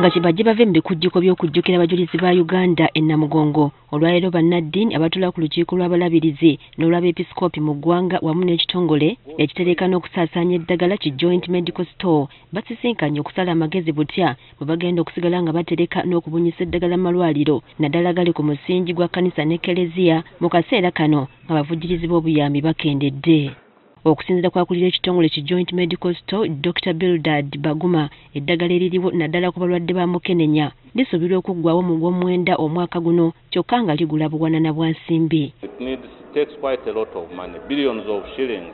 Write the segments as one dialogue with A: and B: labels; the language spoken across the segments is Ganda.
A: nga kibajje bave mu bikujjuko by'okujjukira abajulizi ba Uganda e Namugongo olwaleero bannaddiini abatula ku lukiiko lw'abalabirizi n'olw'abeepisikoopi mu ggwanga wamu n'ekitongole ekitereka n'okusaasaanya eddagala ki Joint Medical Store basisinkanye okusala amagezi butya bwe bagenda okusigala nga batereka n'okubunyisa eddagala mu malwaliro naddala gali ku musingi gwa kkanisa n'ekereziya mu kaseera kano nga bavujjirizi b'obuyambi bakendedde. Okusinziira kwakulira ekitongole ki Joint Medical Store Dr. Bildad Baguma eddagala eririwo naddala ku balwadde ba mukenenya lisuubirwa okuggwawo mu Gwomwenda omwaka guno kyokka nga ligula buwanana bwa nsimbi.
B: It takes quite a lot of money, billions of shillings,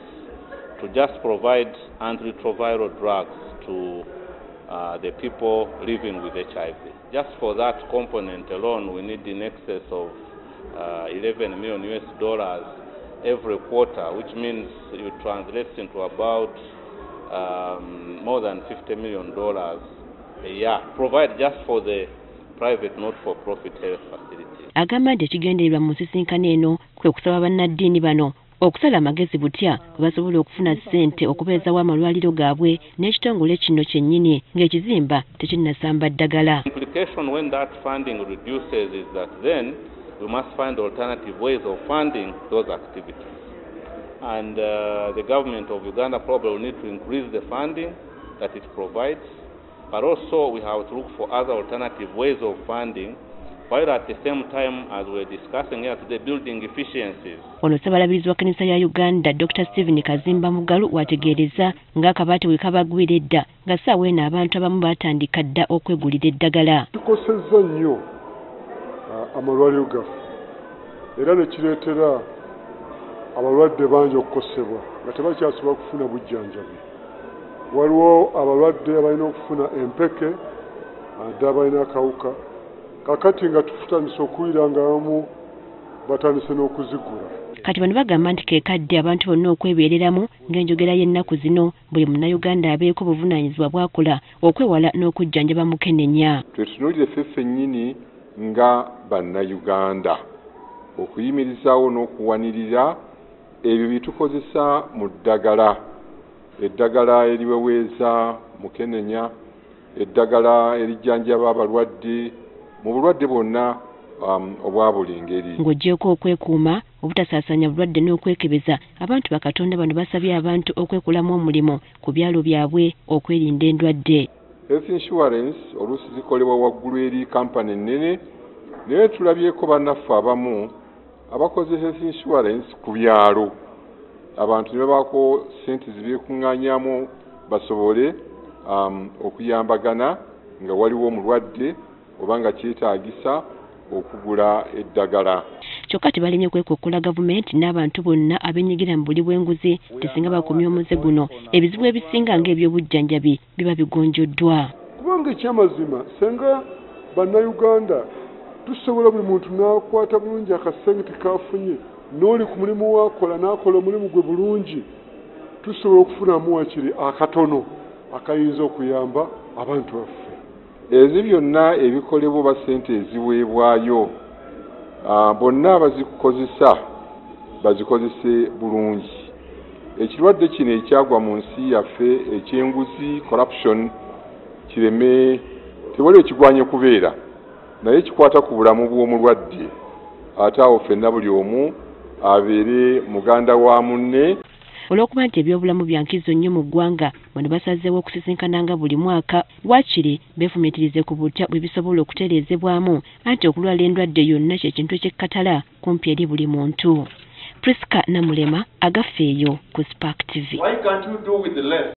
B: to just provide antiretroviral drugs to the people living with HIV. Just for that component alone, we need in excess of $11 million every quarter, which means it translates into about more than $50 million a year, provided just for the private not-for-profit health facilities.
A: Agamba nti ekigendererwa mu nsisinkano eno kwe kusaba bannaddiini bano okusala amagezi butya basobola okufuna ssente okubeezawo amalwaliro gaabwe n'ekitongole kino kyennyini ng'ekizimba tekinnasamba ddagala.
B: Implication when that funding reduces is that then we must find alternative ways of funding those activities. And the government of Uganda probably will need to increase the funding that it provides, but also we have to look for other alternative ways of funding, while at the same time, as we're discussing here today, building efficiencies.
A: Ono ssabalabirizi wa kkanisa ya Uganda Dr. Stephen Kazimba Mugalu wategeereza ng'akabaate bwe kabagwira edda nga ssaawa eno abantu abamu baatandika dda okwegulira eddagala.
C: Tukosezza nnyo amalwaliro gaffe era ne kireetera abalwadde bangi okukosebwa nga tebakyasobola kufuna bujjanjabi. Waliwo abalwadde abalina okufuna empeke ate abalina akawuka kakati nga tufutandise okuwulira nga abamu batandise n'okuzigula.
A: Kati bano bagamba nti keekadde abantu bonna okwebeereramu ng'enjogera y'ennaku zino buli munnayuganda abeeko obuvunaanyizibwa bw'akola okwewala n'okujjanjaba mukenenya.
D: Twetunuulire ffeffe nnyini nga bannayuganda okuyimirizaawo n'okuwanirira ebyo bye tukozesa mu ddagala, eddagala eriweweeza mukenenya, eddagala erijjanjaba abalwadde mu bulwadde bwonna obwa buli ngeri.
A: Ng'oggyeko okwekuuma obutasaasaanya bulwadde n'okwekebeza, abantu bakatonda bano basabye abantu okwekolamu omulimu ku byalo byabwe okwerinda endwadde.
D: Health insurance oluusi zikolebwa waggulu eri kampani ennene, naye tulabyeko bannaffe abamu abakoze health insurance ku byalo. Abantu ne babaako ssente zibeekuŋŋaanyaamu basobole okuyambagana nga waliwo omulwadde oba nga kyetaagisa okugula eddagala.
A: Kyokka tebalemye kwekokkola gavumenti n'abantu bonna abenyigira mu buli bw'enguzi tesinga bakumye omuze guno ebizibu ebisinga ng'ebyobujjanjabi biba bigonjoddwa.
C: Kubanga ekyamazima senga bannayuganda tusobola buli muntu n'akwata bulungi akasenge tekaafunye n'oli ku mulimu waakola n'akola omulimu gwe bulungi tusobola okufunamu wakiri akatono akayinza okuyamba abantu baffe.
D: Ezi byonna ebikolebwa oba ssente eziweebwayo bonna abazikozesa bazikozese bulungi. Ekirwadde kino ekyagwa mu nsi yaffe eky'enguzi corruption kireme tewali ekigwanye kubeera naye kikwata ku bulamu bw'omulwadde ate awo ffenna buli omu abeere muganda wa munne.
A: Olw'okuba nti ebyobulamu bya nkizo nnyo mu ggwanga bano basazeewo okusisinkananga buli mwaka waakiri beefumiitirize ku butya bwe bisobola okutereezebwamu anti okulwala endwadde yonna ky'ekintu eky'ekkatala kumpi eri buli muntu. Priska Namulema agaffeeyo ku Spark TV.